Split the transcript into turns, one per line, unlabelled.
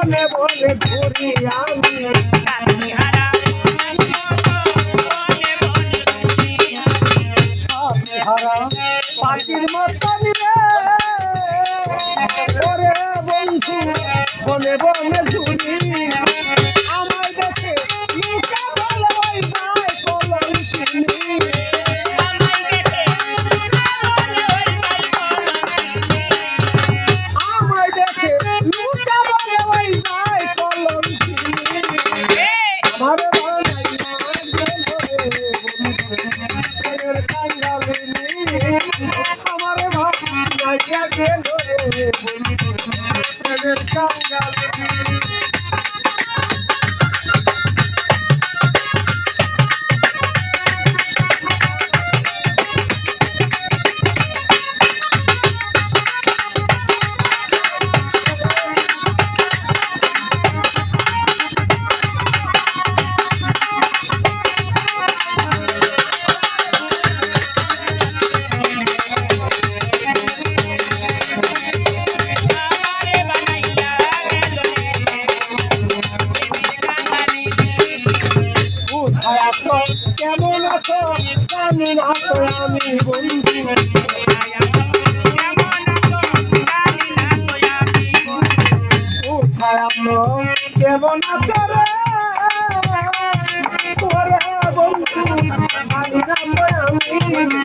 বনে বনে ঘুরি আমি
সাথী হারা
সাথী হারা পাখির মতন রে ওরে বন্ধু বনে বনে ঘুরি আমার দেখে লুকা বলে ওই যায় কলম চিনি আমায় দেখে লুকা বলে ওই যায় কলম চিনি আমারে বানাই না কাঙ্গালিনী আমারে ভাই গেল রে প্রেমের কাঙ্গালিনী কেমন আছো জানি না তো আমি বন্ধু কেমন আছো রে বন্ধু জানি না তো আমি